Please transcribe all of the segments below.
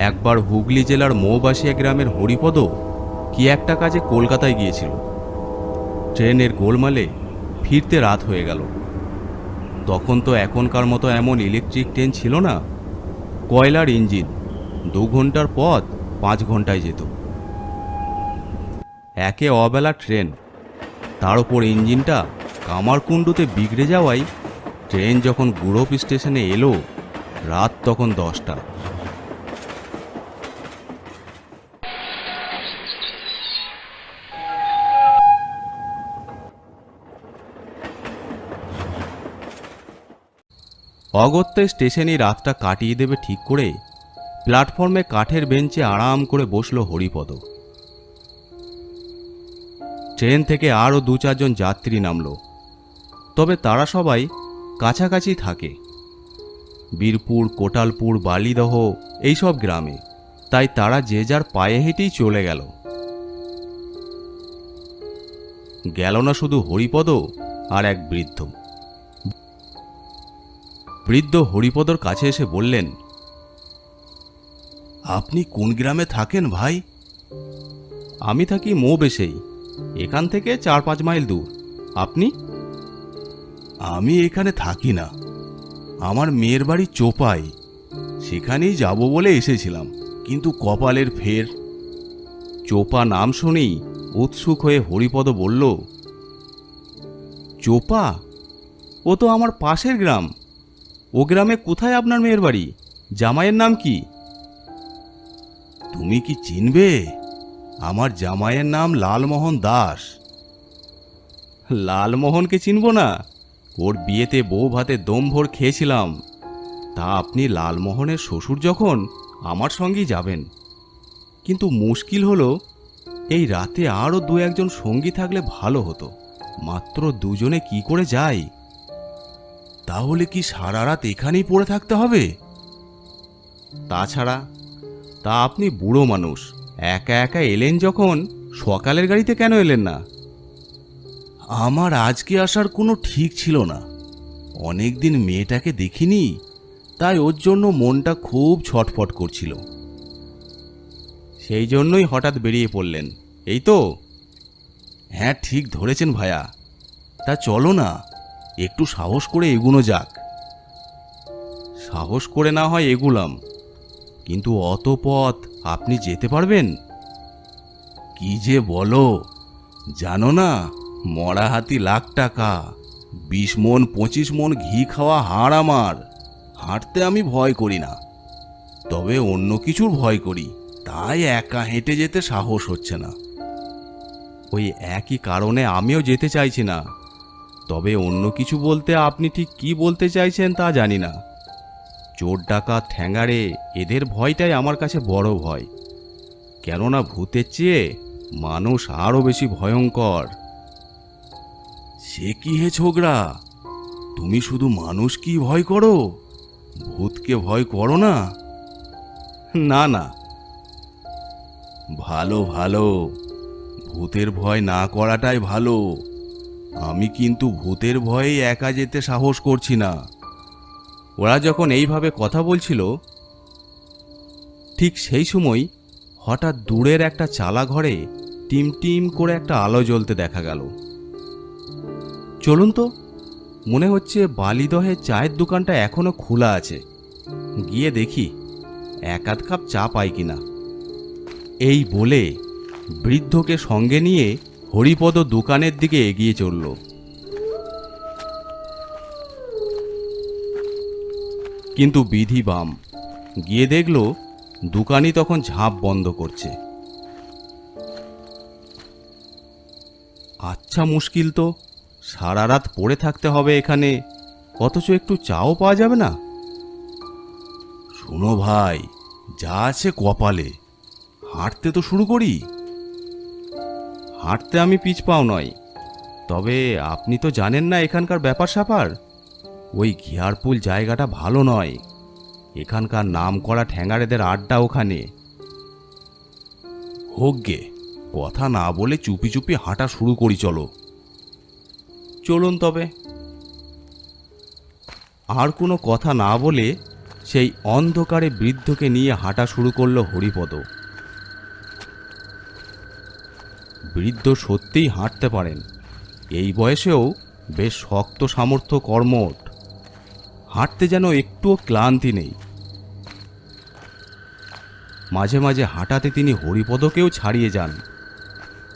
একবার হুগলি জেলার মৌবাসিয়া গ্রামের হরিপদ কি একটা কাজে কলকাতায় গিয়েছিল। ট্রেনের গোলমালে ফিরতে রাত হয়ে গেল। তখন তো এখনকার মতো এমন ইলেকট্রিক ট্রেন ছিল না। কয়লার ইঞ্জিন, 2 ঘন্টার পথ 5 ঘন্টায় যেত। একে অবেলা ট্রেন, তার ওপর ইঞ্জিনটা কামারকুণ্ডুতে বিগড়ে যাওয়ায় ট্রেন যখন গুড়প স্টেশনে এলো রাত তখন 10টা। অগত্যা স্টেশনে রাতটা কাটিয়ে দেবে ঠিক করে প্ল্যাটফর্মে কাঠের বেঞ্চে আরাম করে বসলো হরিপদ। ট্রেন থেকে আরও 2-4 জন যাত্রী নামলো, তবে তারা সবাই কাছাকাছি থাকে, বীরপুর, কোটালপুর, বালিদহ এইসব গ্রামে। তাই তারা যে যার পায়ে হেঁটেই চলে গেল। গেল না শুধু হরিপদ আর এক বৃদ্ধ। বৃদ্ধ হরিপদর কাছে এসে বললেন, আপনি কোন গ্রামে থাকেন ভাই? আমি থাকি মৌবেশেই, এখান থেকে 4-5 মাইল দূর। আপনি? আমি এখানে থাকি না, আমার মেয়ের বাড়ি চোপাই, সেখানেই যাব বলে এসেছিলাম, কিন্তু কপালের ফের। চোপা নাম শুনেই উৎসুক হয়ে হরিপদ বলল, চোপা? ও তো আমার পাশের গ্রাম। ও গ্রামে কোথায় আপনার মেয়ের বাড়ি? জামাইয়ের নাম কি? তুমি কি চিনবে? আমার জামাইয়ের নাম লালমোহন দাস। লালমোহনকে চিনব না? ওর বিয়েতে বউ ভাতে দম ভর খেয়েছিলাম। তা আপনি লালমোহনের শ্বশুর যখন আমার সঙ্গেই যাবেন। কিন্তু মুশকিল হলো এই রাতে আরও 2-1 জন সঙ্গী থাকলে ভালো হতো। মাত্র 2 জনে কি করে যাই? তাহলে কি সারা রাত এখানেই পড়ে থাকতে হবে? তাছাড়া তা আপনি বুড়ো মানুষ, একা একা এলেন যখন সকালের গাড়িতে কেন এলেন না? আমার আজকে আসার কোনো ঠিক ছিল না। অনেকদিন মেয়েটাকে দেখিনি, তাই ওর জন্য মনটা খুব ছটফট করছিল। সেই জন্যই হঠাৎ বেরিয়ে পড়লেন, এই তো? হ্যাঁ, ঠিক ধরেছেন ভায়া। তা চলো না, একটু সাহস করে এগুনো যাক। সাহস করে না হয় এগুলাম, কিন্তু অত পথ আপনি যেতে পারবেন? কি যে বলো, জানো না, মরা হাতি লাখ টাকা, 20 মণ 25 মণ ঘি খাওয়া হাড় আমার। হাঁটতে আমি ভয় করি না, তবে অন্য কিছুর ভয় করি, তাই একা হেঁটে যেতে সাহস হচ্ছে না। ওই একই কারণে আমিও যেতে চাইছি না। তবে অন্য কিছু বলতে আপনি ঠিক কি বলতে চাইছেন তা জানি না। চোর ডাকাত ঠ্যাঙাড়ে এদের ভয়টাই আমার কাছে বড় ভয়। কেননা ভূতের চেয়ে মানুষ আরও বেশি ভয়ঙ্কর। সে কি হে ছোকরা, তুমি শুধু মানুষ কি ভয় করো, ভূতকে ভয় করো না? না না। ভালো ভালো, ভূতের ভয় না করাটাই ভালো। আমি কিন্তু ভূতের ভয়ে একা যেতে সাহস করছি না। ওরা যখন এইভাবে কথা বলছিল ঠিক সেই সময় হঠাৎ দূরের একটা চালা ঘরে টিম টিম করে একটা আলো জ্বলতে দেখা গেল। চলুন তো, মনে হচ্ছে বালিদহে চায়ের দোকানটা এখনো খোলা আছে, গিয়ে দেখি 1-8 কাপ চা পাই কিনা। এই বলে বৃদ্ধকে সঙ্গে নিয়ে হরিপদ দোকানের দিকে এগিয়ে চলল। কিন্তু বিধি বাম, গিয়ে দেখল দোকানি তখন ঝাঁপ বন্ধ করছে। আচ্ছা, মুশকিল তো, সারা রাত পড়ে থাকতে হবে এখানে, অথচ একটু চাও পাওয়া যাবে না? শোনো ভাই, যা আছে কপালে, হাঁটতে তো শুরু করি। হাঁটতে আমি পিছপাও নয়, তবে আপনি তো জানেন না এখানকার ব্যাপার স্যাপার। ওই ঘিয়ারপুল জায়গাটা ভালো নয়, এখানকার নাম করা ঠ্যাঙাড়েদের আড্ডা ওখানে। হোক গে, কথা না বলে চুপি চুপি হাঁটা শুরু করি, চলো। চলুন তবে। আর কোনো কথা না বলে সেই অন্ধকারে বৃদ্ধকে নিয়ে হাঁটা শুরু করলো হরিপদ। বৃদ্ধ সত্যিই হাঁটতে পারেন, এই বয়সেও বেশ শক্ত সামর্থ্য, কর্মঠ, হাঁটতে যেন একটুও ক্লান্তি নেই। মাঝে মাঝে হাঁটাতে তিনি হরিপদকেও ছাড়িয়ে যান।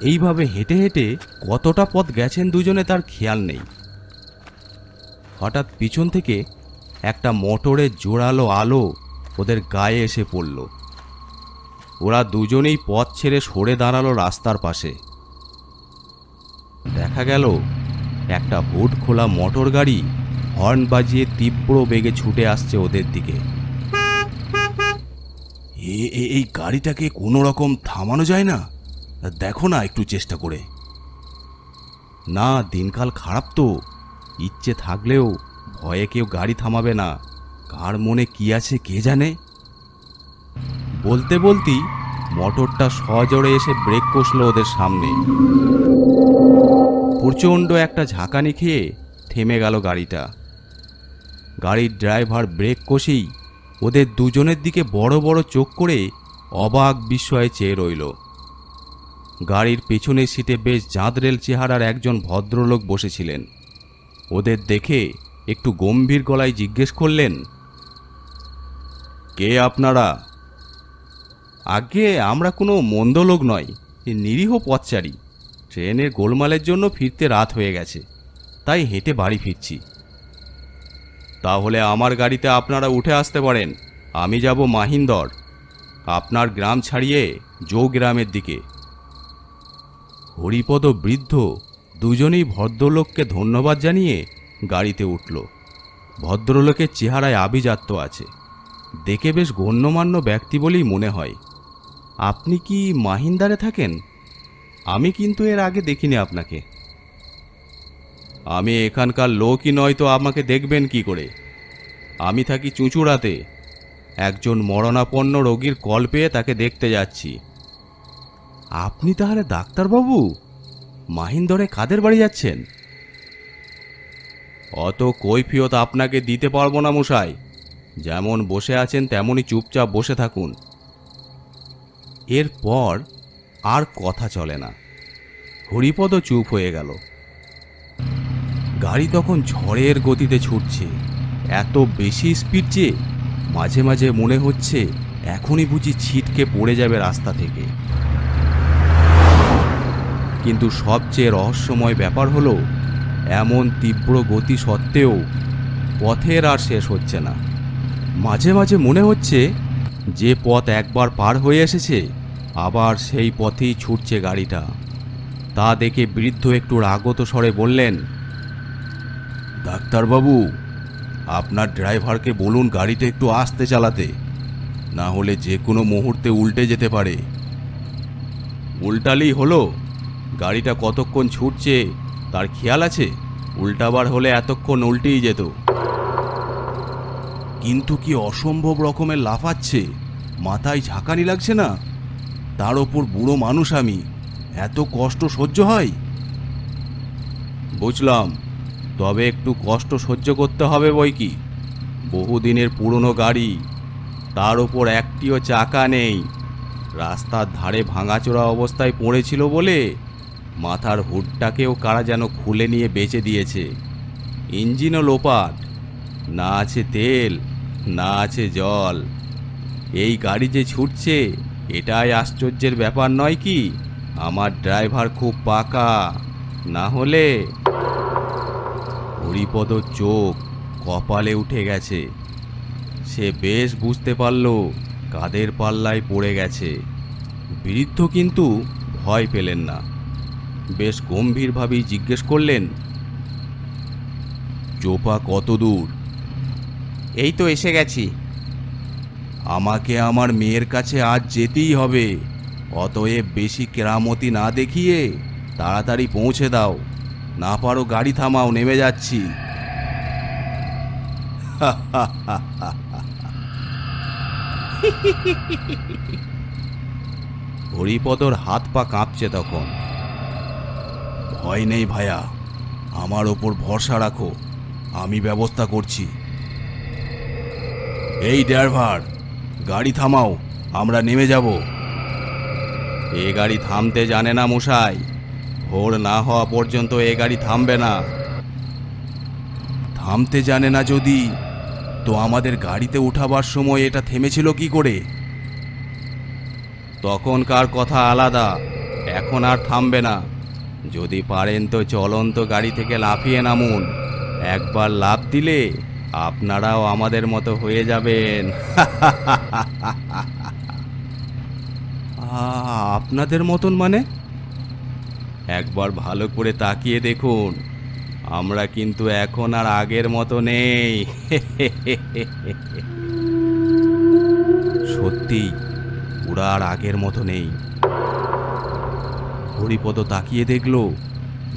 এইভাবে হেঁটে হেঁটে কতটা পথ গেছেন দুজনে তার খেয়াল নেই। হঠাৎ পিছন থেকে একটা মোটরের জোরালো আলো ওদের গায়ে এসে পড়ল। ওরা দুজনেই পথ ছেড়ে সরে দাঁড়ালো রাস্তার পাশে। দেখা গেল একটা হুড খোলা মোটর গাড়ি হর্ন বাজিয়ে তীব্র বেগে ছুটে আসছে ওদের দিকে। এই গাড়িটাকে কোনো রকম থামানো যায় না? দেখো না একটু চেষ্টা করে। না, দিনকাল খারাপ তো, ইচ্ছে থাকলেও ভয়ে কেউ গাড়ি থামাবে না। কার মনে কি আছে কে জানে। বলতে বলতেই মোটরটা সজোরে এসে ব্রেক কষলো ওদের সামনে। প্রচণ্ড একটা ঝাঁকানি খেয়ে থেমে গেল গাড়িটা। গাড়ির ড্রাইভার ব্রেক কষেই ওদের দুজনের দিকে বড় বড় চোখ করে অবাক বিস্ময়ে চেয়ে রইল। গাড়ির পেছনের সিটে বেশ জাঁদরেল চেহারার একজন ভদ্রলোক বসেছিলেন। ওদের দেখে একটু গম্ভীর গলায় জিজ্ঞেস করলেন, কে আপনারা? আগে আমরা কোনো মন্দ লোক নয়, নিরীহ পথচারী। ট্রেনের গোলমালের জন্য ফিরতে রাত হয়ে গেছে, তাই হেঁটে বাড়ি ফিরছি। তাহলে আমার গাড়িতে আপনারা উঠে আসতে পারেন। আমি যাব মাহিন্দর, আপনার গ্রাম ছাড়িয়ে জৌ গ্রামের দিকে। হরিপদ বৃদ্ধ দুজনেই ভদ্রলোককে ধন্যবাদ জানিয়ে গাড়িতে উঠল। ভদ্রলোকের চেহারায় আভিজাত্য আছে, দেখে বেশ গণ্যমান্য ব্যক্তি বলেই মনে হয়। আপনি কি মাহিন্দারে থাকেন? আমি কিন্তু এর আগে দেখিনি আপনাকে। আমি এখানকার লোকই নয় তো আমাকে দেখবেন কি করে? আমি থাকি চুঁচুড়াতে। একজন মরণাপন্ন রোগীর কল পেয়ে তাকে দেখতে যাচ্ছি। আপনি তাহলে ডাক্তারবাবু? মাহিন্দরে কাদের বাড়ি যাচ্ছেন? অত কৈফিয়ত আপনাকে দিতে পারবো না মশাই। যেমন বসে আছেন তেমনই চুপচাপ বসে থাকুন। এরপর আর কথা চলে না। হরিপদ চুপ হয়ে গেল। গাড়ি তখন ঝড়ের গতিতে ছুটছে, এত বেশি স্পিড যে মাঝে মাঝে মনে হচ্ছে এখনই বুঝি ছিটকে পড়ে যাবে রাস্তা থেকে। কিন্তু সবচেয়ে রহস্যময় ব্যাপার হলো, এমন তীব্র গতি সত্ত্বেও পথের আর শেষ হচ্ছে না। মাঝে মাঝে মনে হচ্ছে যে পথ একবার পার হয়ে এসেছে আবার সেই পথেই ছুটছে গাড়িটা। তা দেখে বৃদ্ধ একটু রাগত স্বরে বললেন, ডাক্তারবাবু, আপনার ড্রাইভারকে বলুন গাড়িটা একটু আস্তে চালাতে, না হলে যে কোনো মুহূর্তে উল্টে যেতে পারে। উল্টালেই হলো? গাড়িটা কতক্ষণ ছুটছে তার খেয়াল আছে? উল্টাবার হলে এতক্ষণ উল্টেই যেত। কিন্তু কি অসম্ভব রকমের লাফাচ্ছে, মাথায় ঝাঁকানি লাগছে না? তার ওপর বুড়ো মানুষ আমি, এত কষ্ট সহ্য হয়? বুঝলাম, তবে একটু কষ্ট সহ্য করতে হবে বই কি। বহুদিনের পুরনো গাড়ি, তার ওপর একটিও চাকা নেই। রাস্তার ধারে ভাঙাচোরা অবস্থায় পড়েছিল বলে মাথার হুডটাকেও কারা যেন খুলে নিয়ে বেচে দিয়েছে। ইঞ্জিনও লোপাট, না আছে তেল না আছে জল। এই গাড়ি যে ছুটছে এটাই আশ্চর্যের ব্যাপার নয় কি? আমার ড্রাইভার খুব পাকা, না হলে। হরিপদর চোখ কপালে উঠে গেছে। সে বেশ বুঝতে পারল কাদের পাল্লায় পড়ে গেছে। বৃদ্ধ কিন্তু ভয় পেলেন না, বেশ গম্ভীরভাবেই জিজ্ঞেস করলেন, চোপা কত দূর? এই তো এসে গেছি। আমাকে আমার মেয়ের কাছে আজ যেতেই হবে, অতএব বেশি কেরামতি না দেখিয়ে তাড়াতাড়ি পৌঁছে দাও। না পারো গাড়ি থামাও, নেমে যাচ্ছি। হরিপদর হাত পা কাঁপছে তখন। ভয় নেই ভায়া, আমার ওপর ভরসা রাখো, আমি ব্যবস্থা করছি। এই ড্রাইভার, গাড়ি থামাও, আমরা নেমে যাব। এ গাড়ি থামতে জানে না মশাই, ভোর না হওয়া পর্যন্ত এ গাড়ি থামবে না। থামতে জানে না যদি, তো আমাদের গাড়িতে উঠাবার সময় এটা থেমেছিল কি করে? তখনকার কথা আলাদা, এখন আর থামবে না। যদি পারেন তো চলন্ত গাড়ি থেকে লাফিয়ে নামুন। একবার লাফ দিলে আপনারাও আমাদের মতো হয়ে যাবেন। আপনাদের মতন মানে? একবার ভালো করে তাকিয়ে দেখুন, আমরা কিন্তু এখন আর আগের মতো নেই। সত্যি, ওরা আর আগের মতো নেই। হরিপদ তাকিয়ে দেখল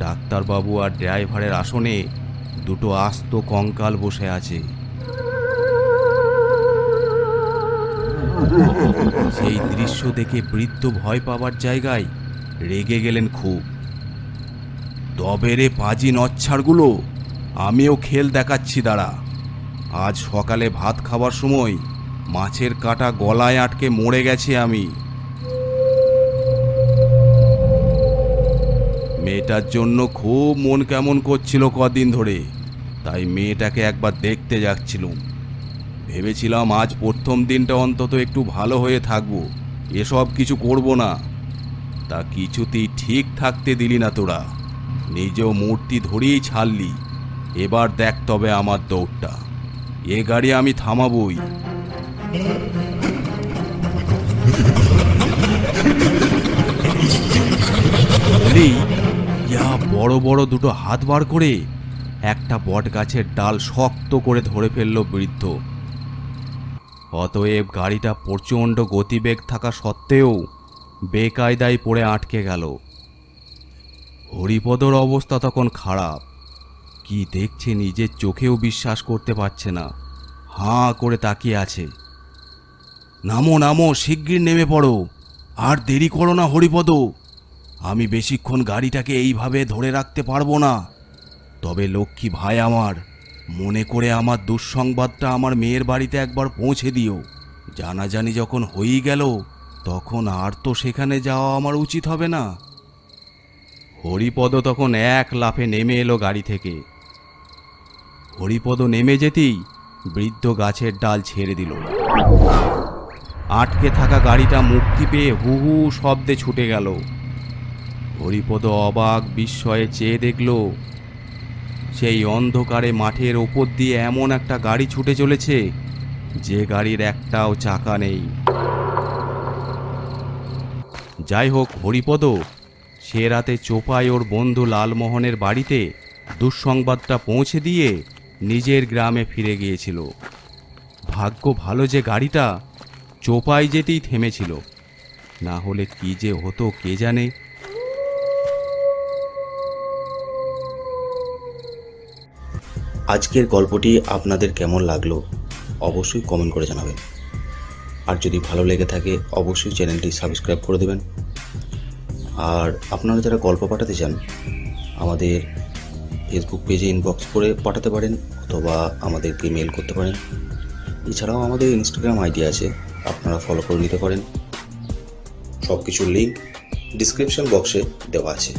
ডাক্তারবাবু আর ড্রাইভারের আসনে দুটো আস্ত কঙ্কাল বসে আছে। সেই দৃশ্য দেখে বৃদ্ধ ভয় পাবার জায়গায় রেগে গেলেন খুব। তবে রে পাজি নচ্ছাড়গুলো, আমিও খেল দেখাচ্ছি দাঁড়া। আজ সকালে ভাত খাবার সময় মাছের কাঁটা গলায় আটকে মরে গেছি আমি। মেয়েটার জন্য খুব মন কেমন করছিল কদিন ধরে, তাই মেয়েটাকে একবার দেখতে যাচ্ছিলুম। ভেবেছিলাম আজ প্রথম দিনটা অন্তত একটু ভালো হয়ে থাকবো, এসব কিছু করব না। তা কিছুতেই ঠিক থাকতে দিলি না তোরা, নিজেও মূর্তি ধরেই ছাড়লি। এবার দেখ তবে আমার দৌড়টা, এ গাড়ি আমি থামাবই। বলি, ইয়া বড় বড় দুটো হাত বার করে একটা বট গাছের ডাল শক্ত করে ধরে ফেলল বৃদ্ধ। অতএব গাড়িটা প্রচণ্ড গতিবেগ থাকা সত্ত্বেও বেকায়দায় পড়ে আটকে গেল। হরিপদর অবস্থা তখন খারাপ, কি দেখছে নিজের চোখেও বিশ্বাস করতে পারছে না, হাঁ করে তাকিয়ে আছে। নামো নামো, শিগগির নেমে পড়ো, আর দেরি করো না হরিপদ। আমি বেশিক্ষণ গাড়িটাকে এইভাবে ধরে রাখতে পারবো না। তবে লক্ষ্মী ভাই আমার, মনে করে আমার দুঃসংবাদটা আমার মেয়ের বাড়িতে একবার পৌঁছে দিও। জানাজানি যখন হয়েই গেল, তখন আর তো সেখানে যাওয়া আমার উচিত হবে না। হরিপদ তখন এক লাফে নেমে এলো গাড়ি থেকে। হরিপদ নেমে যেতেই বৃদ্ধ গাছের ডাল ছেড়ে দিল। আটকে থাকা গাড়িটা মুক্তি পেয়ে হু হু শব্দে ছুটে গেল। হরিপদ অবাক বিস্ময়ে চেয়ে দেখল, সেই অন্ধকারে মাঠের ওপর দিয়ে এমন একটা গাড়ি ছুটে চলেছে যে গাড়ির একটাও চাকা নেই। যাই হোক, হরিপদ সে রাতে চোপায় ওর বন্ধু লালমোহনের বাড়িতে দুঃসংবাদটা পৌঁছে দিয়ে নিজের গ্রামে ফিরে গিয়েছিল। ভাগ্য ভালো যে গাড়িটা চোপায় যেতেই থেমেছিল, না হলে কি যে হতো কে জানে। আজকের গল্পটি আপনাদের কেমন লাগলো অবশ্যই কমেন্ট করে জানাবেন। আর যদি ভালো লেগে থাকে অবশ্যই চ্যানেলটি সাবস্ক্রাইব করে দেবেন। আর আপনারা যারা গল্প পাঠাতে চান আমাদের ফেসবুক পেজে ইনবক্স করে পাঠাতে পারেন, অথবা আমাদেরকে মেল করতে পারেন। এছাড়াও আমাদের ইনস্টাগ্রাম আইডি আছে, আপনারা ফলো করে নিতে পারেন। সব কিছুর লিঙ্ক ডিসক্রিপশন বক্সে দেওয়া আছে।